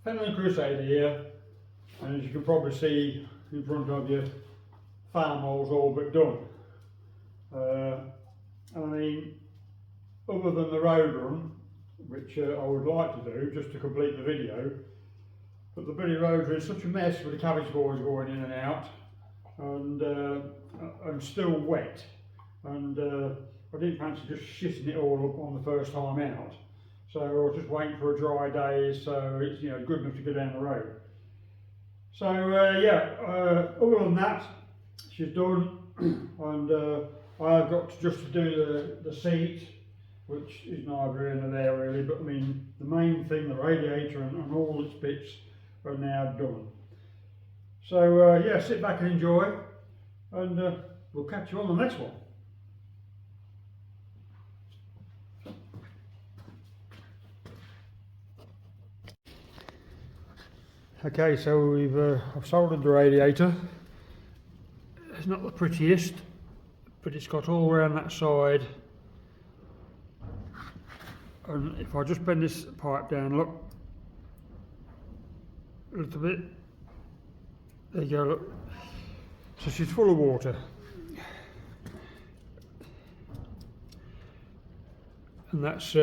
Fenland Crusader here, and as you can probably see in front of you, Farmall's all but done. I mean, other than the road run, which I would like to do just to complete the video, but the bloody roads are in such a mess with the cabbage boys going in and out, and still wet, and I didn't fancy just shitting it all up on the first time out. So I was just waiting for a dry day, so it's good enough to go down the road. So other than that, she's done, and I've got to just do the seat, which is neither here nor there really, but I mean the main thing, the radiator and all its bits are now done. So sit back and enjoy, and we'll catch you on the next one. Okay, so I've soldered the radiator. It's not the prettiest, but it's got all around that side. And if I just bend this pipe down, look, a little bit, there you go, look. So she's full of water. And that's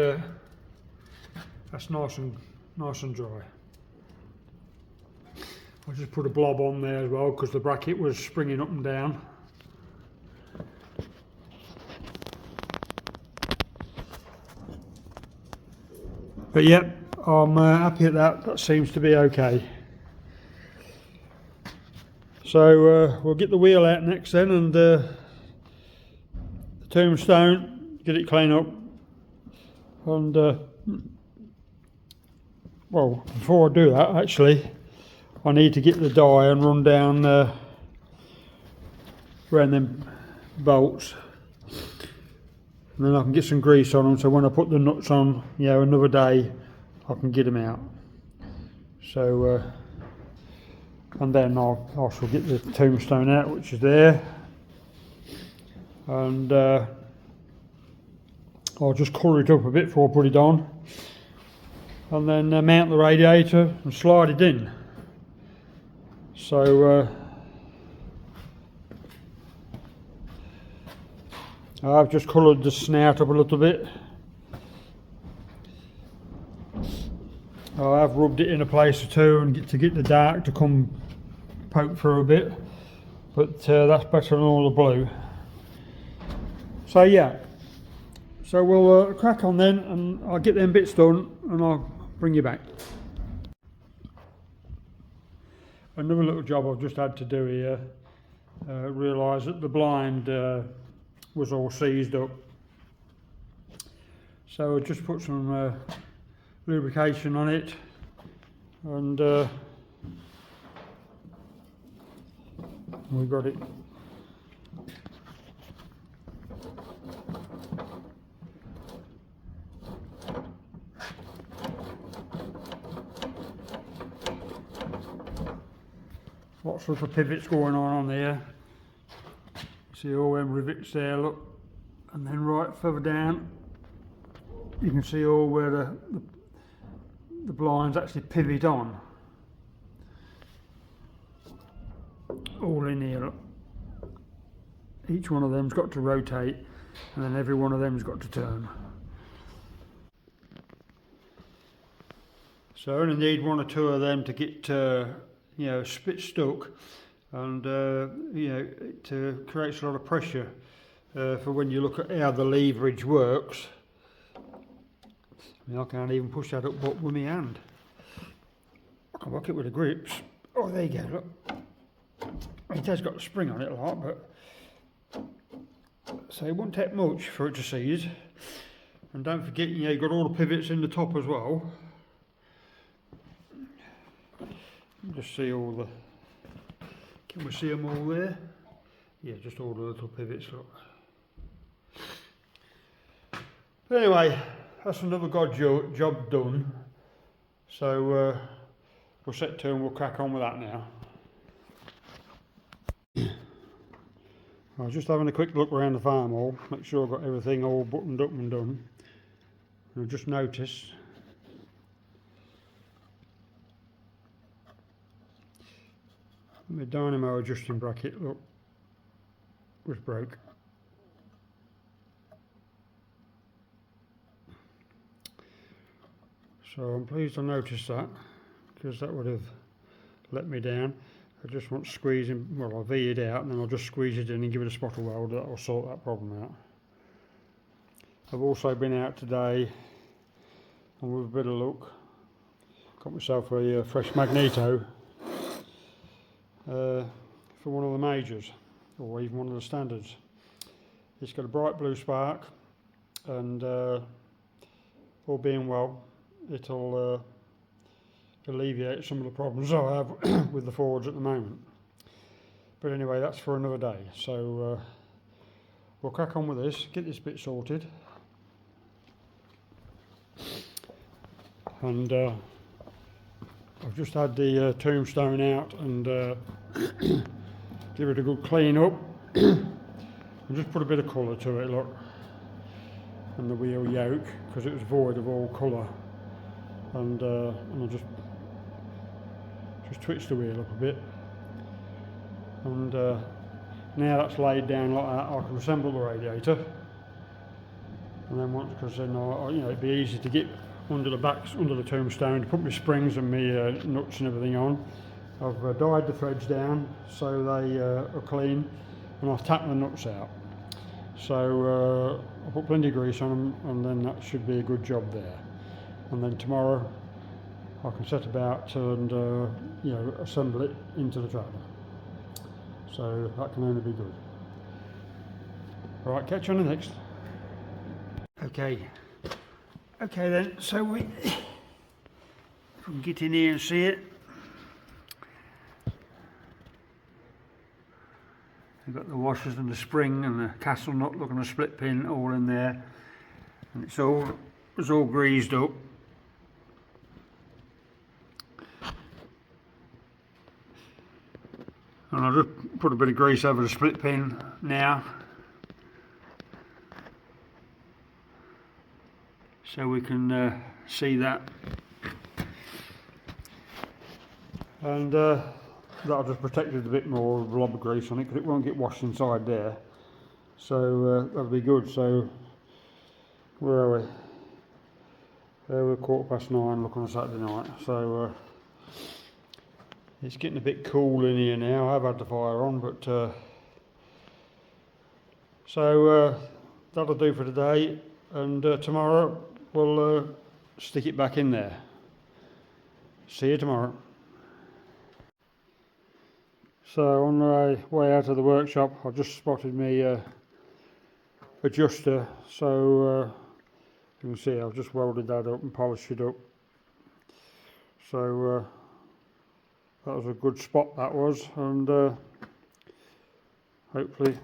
nice and dry. I just put a blob on there as well because the bracket was springing up and down. But yeah, I'm happy at that. That seems to be okay. So we'll get the wheel out next then, and the tombstone, get it cleaned up, and well, before I do that, actually, I need to get the dye and run down around them bolts, and then I can get some grease on them, so when I put the nuts on, another day, I can get them out. So and then I shall get the tombstone out, which is there, and I'll just colour it up a bit before I put it on, and then mount the radiator and slide it in. So I've just coloured the snout up a little bit. I have rubbed it in a place or two and to get the dark to come poke through a bit, but that's better than all the blue. So yeah, so we'll crack on then, and I'll get them bits done and I'll bring you back. Another little job I've just had to do here, realised that the blind was all seized up, so I just put some lubrication on it, and we got it. Lots of the pivots going on there. See all them rivets there, look, and then right further down you can see all where the blinds actually pivot on. All in here, look. Each one of them's got to rotate, and then every one of them's got to turn. So I only need one or two of them to get spit stuck, and it creates a lot of pressure for when you look at how the leverage works. I can't even push that up with my hand. I can work it with the grips. Oh, there you go, look. It has got a spring on it a lot, but so it won't take much for it to seize. And don't forget, you've got all the pivots in the top as well. Just see all the, can we see them all there? Yeah, just all the little pivots, look. But anyway, that's another job done. So we'll set to and we'll crack on with that now. I was just having a quick look around the Farmall, make sure I've got everything all buttoned up and done. And I just noticed My dynamo adjusting bracket, look, was broke. So I'm pleased I noticed that, because that would have let me down. I just want to squeeze in, well, I'll V it out and then I'll just squeeze it in and give it a spottle weld. That will sort that problem out. I've also been out today and with a bit of luck got myself a fresh magneto for one of the majors, or even one of the standards. It's got a bright blue spark, and all being well, it'll alleviate some of the problems I have with the Fords at the moment. But anyway, that's for another day. So we'll crack on with this, get this bit sorted, and I've just had the tombstone out and give it a good clean up and just put a bit of colour to it, look, and the wheel yoke, because it was void of all colour, and I'll just twitch the wheel up a bit, and now that's laid down like that, I can assemble the radiator, and then once, because then it'd be easy to get under the tombstone to put my springs and my nuts and everything on. I've dyed the threads down so they are clean, and I've tapped the nuts out. So I'll put plenty of grease on them, and then that should be a good job there. And then tomorrow I can set about and assemble it into the tractor. So that can only be good. All right, catch you on the next. Okay then, so we can get in here and see it. We've got the washers and the spring and the castle nut, looking at a split pin all in there, and it's all greased up. And I'll just put a bit of grease over the split pin now, so we can see that, and that'll just protect it a bit more with a blob of grease on it, because it won't get washed inside there, so that'll be good. So where are we? There we're 9:15, look, on a Saturday night, so it's getting a bit cool in here now. I've had the fire on, but so that'll do for today, and tomorrow we'll stick it back in there. See you tomorrow. So on the way out of the workshop, I've just spotted me adjuster, so you can see I've just welded that up and polished it up. So that was a good spot, that was, and hopefully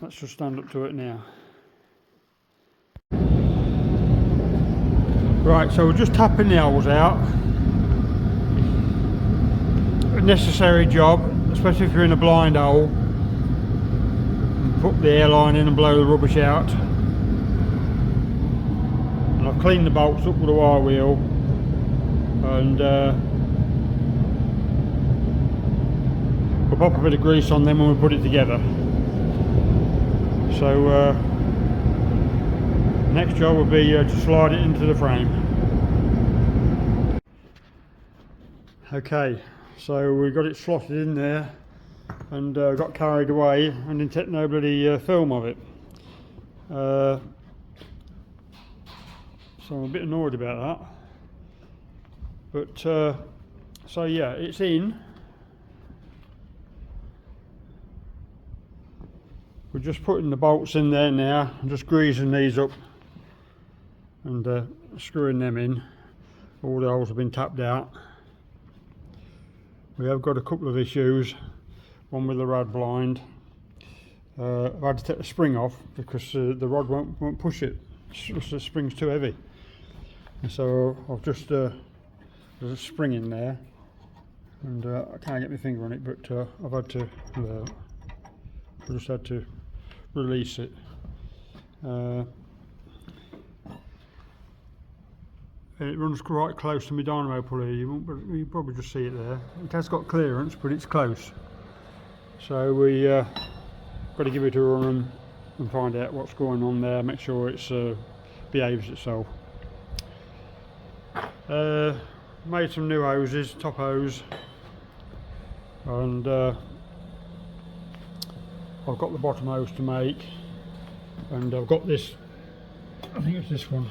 that should stand up to it now. Right, so we're just tapping the holes out. A necessary job, especially if you're in a blind hole. Put the airline in and blow the rubbish out. And I've cleaned the bolts up with a wire wheel, and we'll pop a bit of grease on them when we put it together. So next job will be to slide it into the frame. Okay, so we got it slotted in there, and got carried away and didn't take no bloody film of it. So I'm a bit annoyed about that. But so yeah, it's in. We're just putting the bolts in there now, and just greasing these up and screwing them in. All the holes have been tapped out. We have got a couple of issues, one with the rod blind. I've had to take the spring off because the rod won't push it. The spring's too heavy. And so I've just there's a spring in there, and I can't get my finger on it, but I've had to I just had to release it. It runs quite close to my dynamo pulley. You probably just see it there. It has got clearance, but it's close. So we got to give it a run and find out what's going on there. Make sure it's behaves itself. Made some new hoses, top hose, and I've got the bottom hose to make, and I've got this, I think it's this one,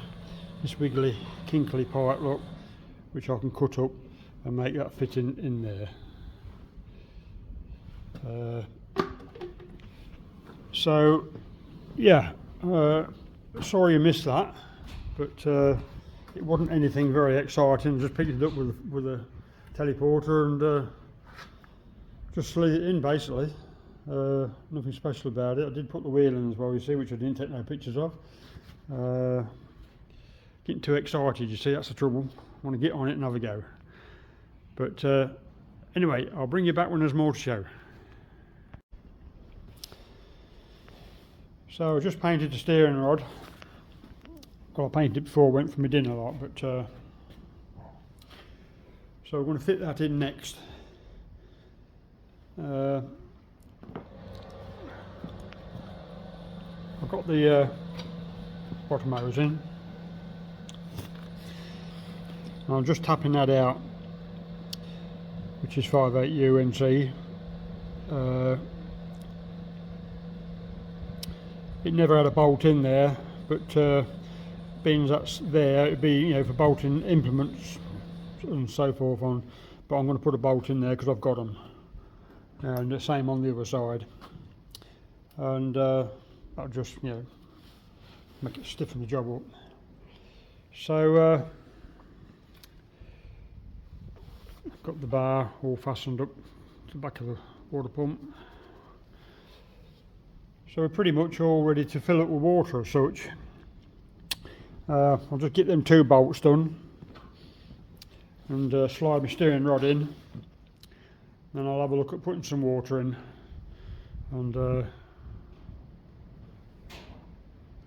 this wiggly kinkly pipe, look, which I can cut up and make that fit in there. So yeah, sorry you missed that, but it wasn't anything very exciting. Just picked it up with a teleporter and just slid it in basically. Nothing special about it. I did put the wheel in as well, you see, which I didn't take no pictures of. Getting too excited, you see, that's the trouble. I want to get on it and have a go. But anyway, I'll bring you back when there's more to show. So I just painted the steering rod. Well, I painted it before I went for my dinner lot, but so I'm going to fit that in next. I've got the bottom hose in. And I'm just tapping that out, which is 5/8 UNC. It never had a bolt in there, but being that's there, it'd be, you know, for bolting implements and so forth on. But I'm going to put a bolt in there because I've got them, and the same on the other side. And I'll just, you know, make it stiffen the job up. So got the bar all fastened up to the back of the water pump. So we're pretty much all ready to fill it with water as such. I'll just get them 2 bolts done and slide my steering rod in. Then I'll have a look at putting some water in and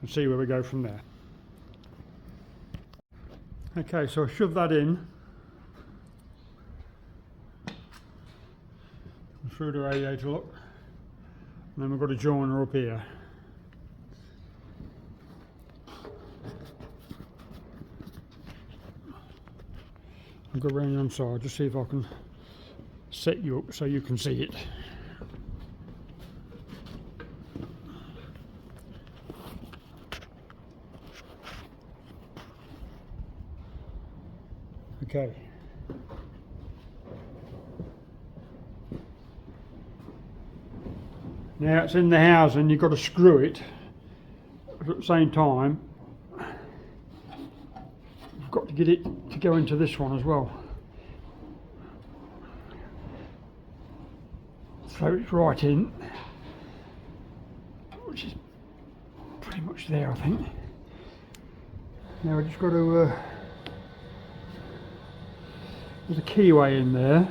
see where we go from there. Okay, so I shove that in through the radiator look, and then we've got a joiner up here. I'll go round the inside, just see if I can set you up so you can see it. Okay. Now it's in the housing, you've got to screw it, but at the same time you've got to get it to go into this one as well. So it's right in, which is pretty much there, I think. Now I just got to, there's a keyway in there.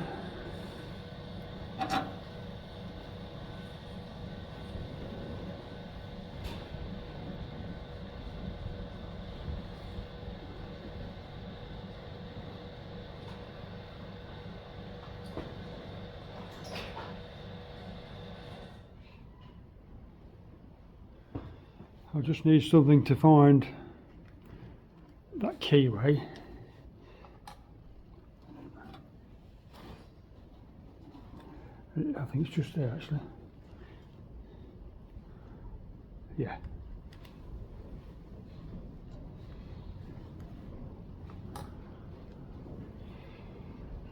I just need something to find that keyway. I think it's just there actually. Yeah.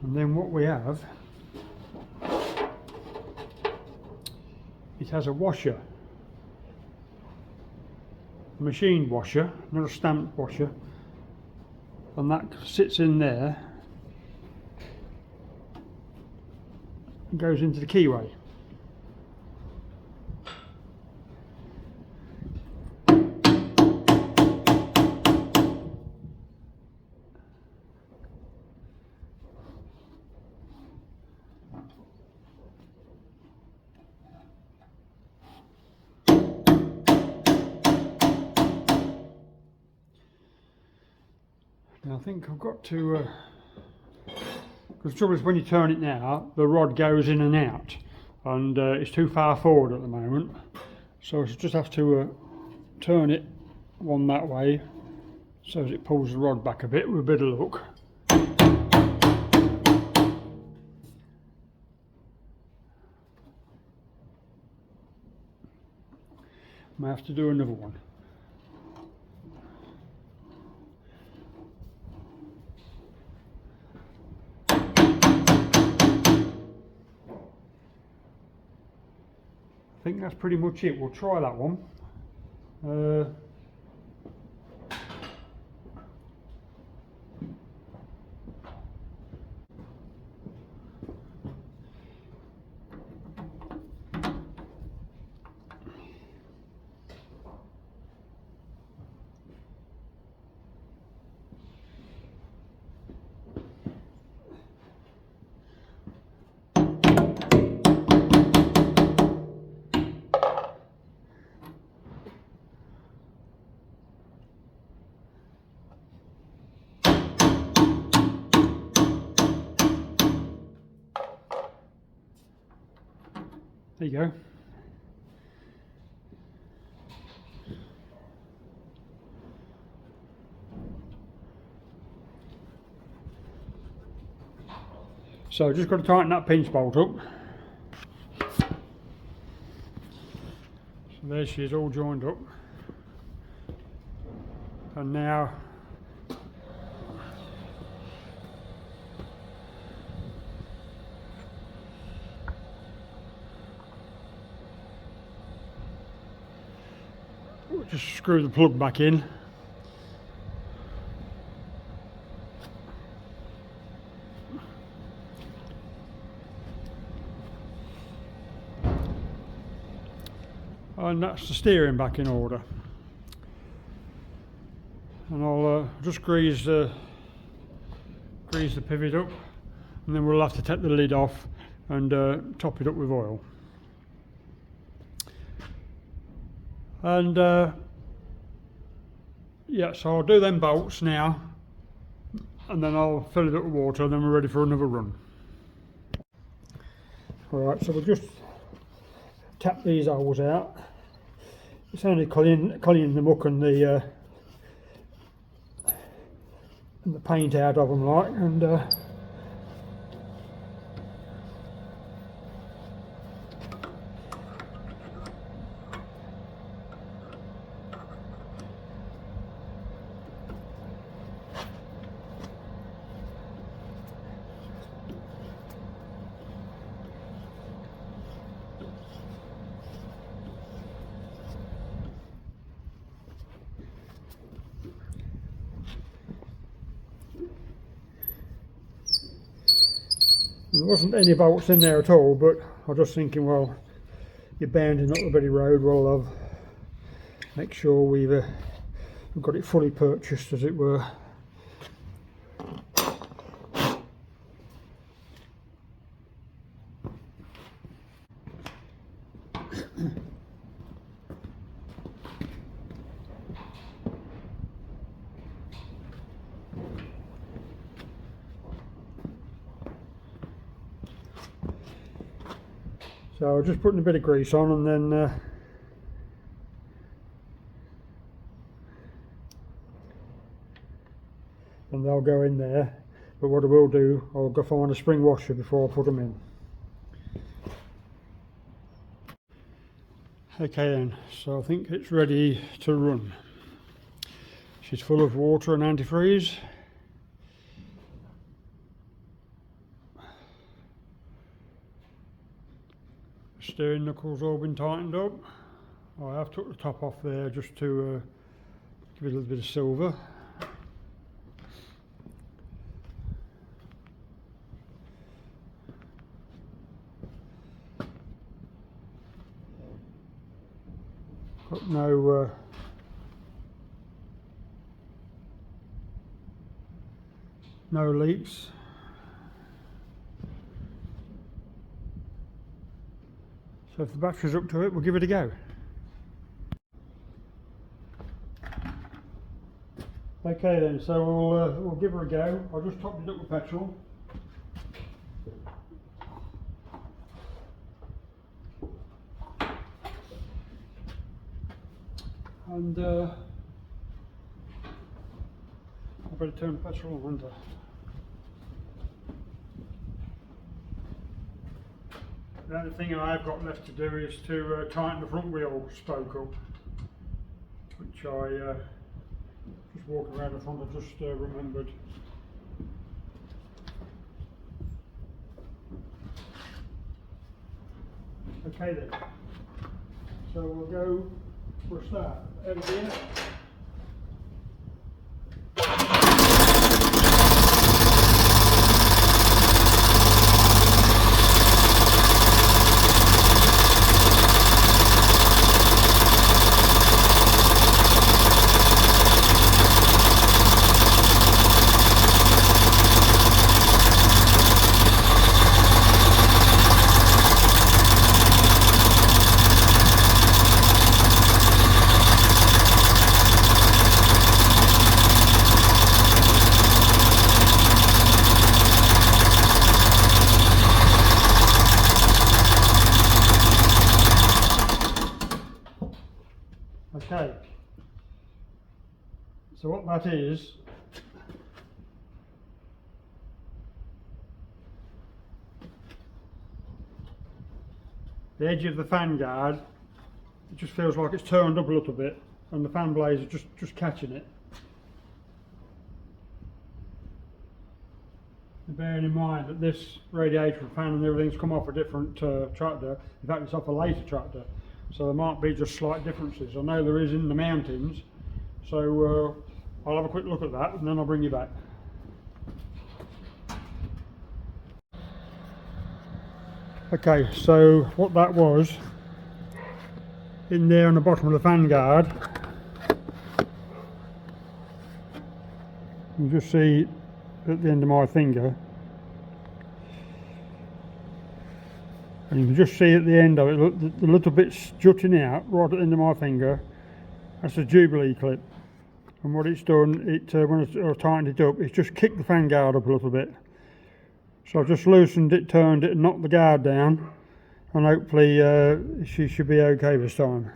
And then what we have, it has a washer. Machined washer, not a stamped washer, and that sits in there and goes into the keyway. Now I think I've got to, because the trouble is when you turn it now, the rod goes in and out, and it's too far forward at the moment, so I just have to turn it one that way so as it pulls the rod back a bit with a bit of luck. May have to do another one. I think that's pretty much it. We'll try that one. There you go. So just got to tighten that pinch bolt up. So there she is, all joined up. And now we'll just screw the plug back in. And that's the steering back in order. And I'll just grease the pivot up, and then we'll have to take the lid off and top it up with oil. And yeah, so I'll do them bolts now, and then I'll fill it up with water, and then we're ready for another run. Alright, so we'll just tap these holes out. It's only cleaning the muck and the paint out of them, like, and there wasn't any bolts in there at all, but I was just thinking, well, you're bounding up the bloody road, well, I've make sure we've got it fully purchased, as it were. So I'm just putting a bit of grease on, and then and they'll go in there. But what I will do, I'll go find a spring washer before I put them in. Okay then, so I think it's ready to run. She's full of water and antifreeze. Steering knuckles all been tightened up. I have took the top off there just to give it a little bit of silver. Got no leaks. So if the battery's up to it, we'll give it a go. Okay then, so we'll give her a go. I just topped it up with petrol. And I better turn the petrol on, won't I? The only thing I've got left to do is to tighten the front wheel spoke up, which I just walking around the front, I just remembered. Okay then, so we'll go for a start. Over here. Okay, so what that is, the edge of the fan guard, it just feels like it's turned up a little bit and the fan blades are just catching it. And bearing in mind that this radiator fan and everything's come off a different tractor, in fact it's off a later tractor. So there might be just slight differences. I know there is in the mountings, so I'll have a quick look at that and then I'll bring you back. Okay, so what that was, in there on the bottom of the fan guard, you can just see at the end of my finger, and you can just see at the end of it, the little bit jutting out right at the end of my finger, that's a Jubilee clip. And what it's done, when I tightened it up, it's just kicked the fan guard up a little bit. So I've just loosened it, turned it and knocked the guard down, and hopefully she should be okay this time.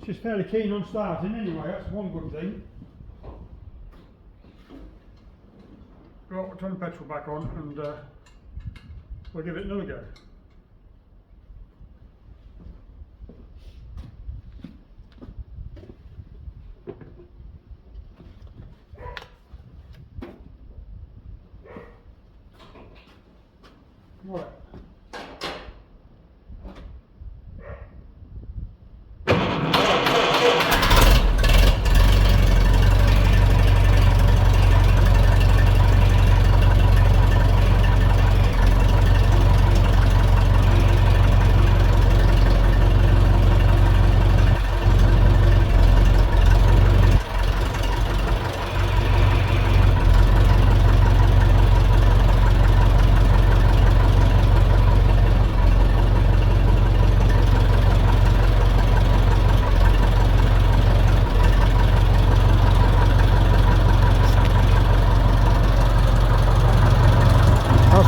She's fairly keen on starting anyway, that's one good thing. Right, we'll turn the petrol back on and we'll give it another go. Right.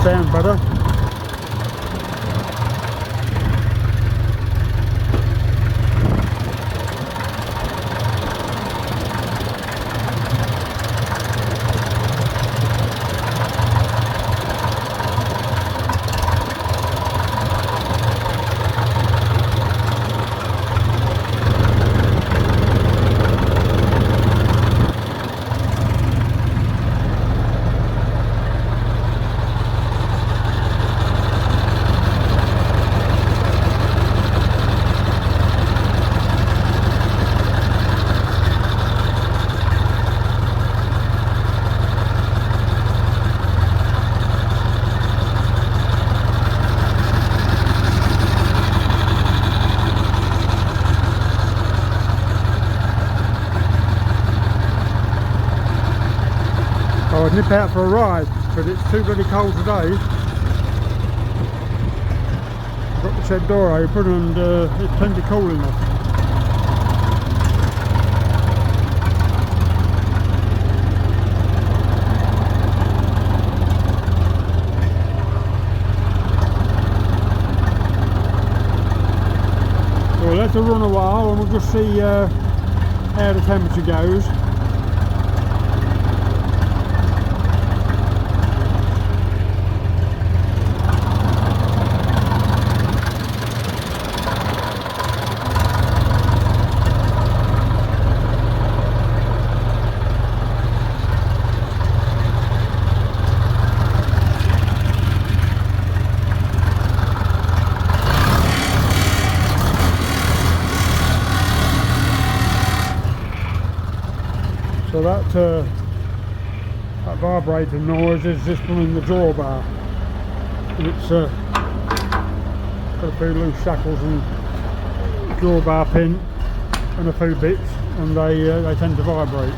Sound better. I'd nip out for a ride. but it's too bloody cold today. I've got the shed door open and it's plenty cool enough. So we'll let it run a while and we'll just see how the temperature goes. So that vibrating noise is just running the drawbar. And it's got a few loose shackles and drawbar pin and a few bits, and they tend to vibrate.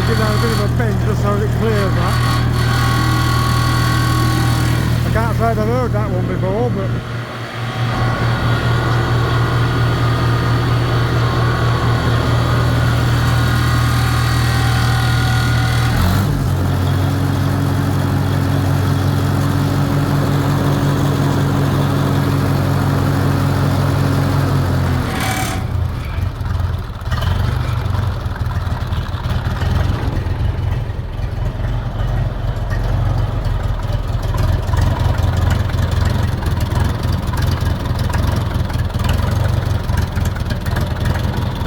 Give that a bit of a bend just so it clears that. I can't say I've heard that one before, but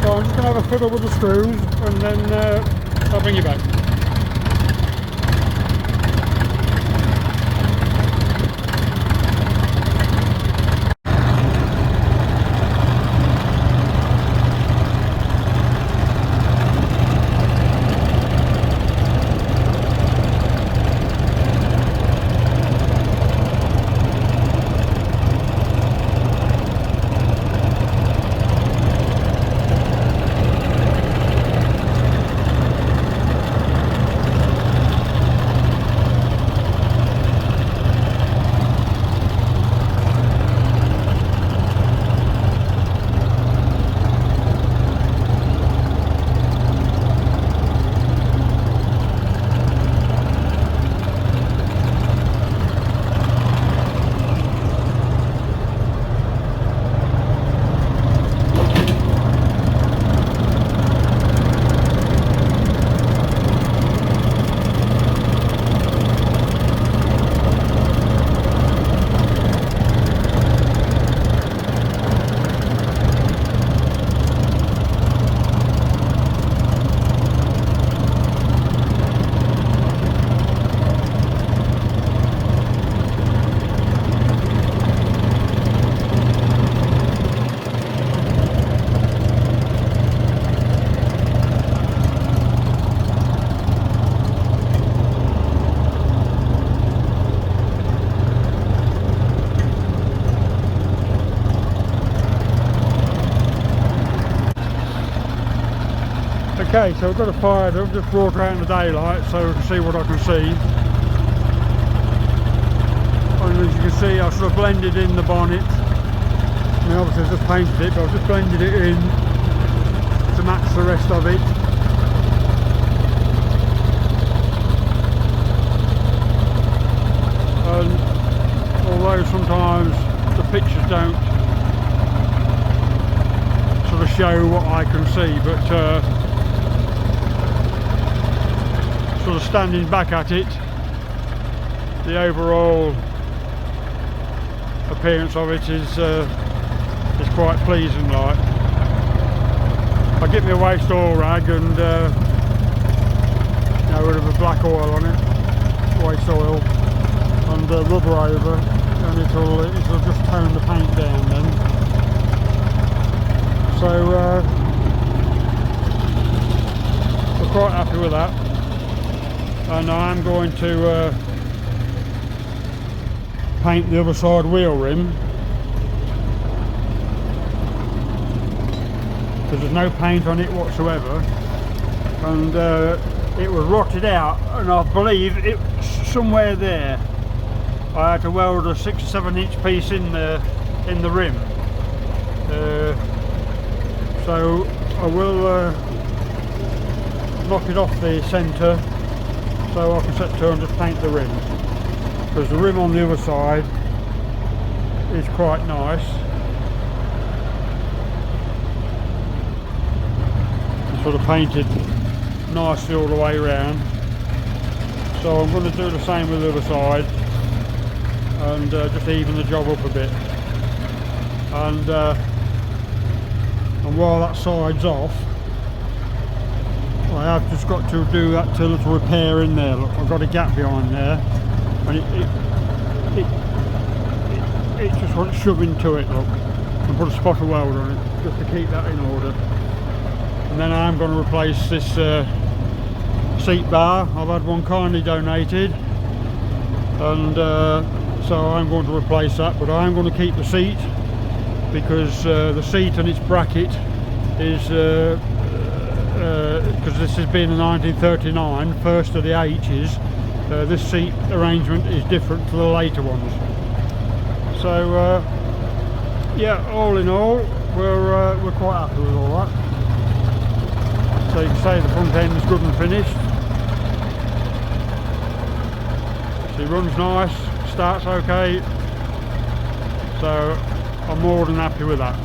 I'm just going to have a fiddle with the screws and then I'll bring you back. Okay, so I've got it fired up, just brought around the daylight so I can see what I can see. And as you can see, I've sort of blended in the bonnet. I mean, obviously I've just painted it, but I've just blended it in to match the rest of it. And although sometimes the pictures don't sort of show what I can see, but sort of standing back at it, the overall appearance of it is quite pleasing like. I get me a waste oil rag and you know, with a black oil on it, waste oil, and rubber over, and it'll just tone the paint down then. So we're quite happy with that, and I'm going to paint the other side wheel rim, because there's no paint on it whatsoever, and it was rotted out, and I believe it's somewhere there. I had to weld a 6 or 7 inch piece in the rim, so I will knock it off the centre so I can set to and just paint the rim, because the rim on the other side is quite nice. It's sort of painted nicely all the way around, so I'm going to do the same with the other side and just even the job up a bit, and while that side's off, I have just got to do that little repair in there. Look, I've got a gap behind there, and it just wants shoving to it, look, and put a spot of weld on it just to keep that in order. And then I'm going to replace this seat bar. I've had one kindly donated, and so I'm going to replace that, but I'm going to keep the seat, because the seat and its bracket is because this has been a 1939, first of the H's, this seat arrangement is different to the later ones. So yeah, all in all, we're quite happy with all that. So you can say the front end is good and finished. It runs nice, starts okay, so I'm more than happy with that.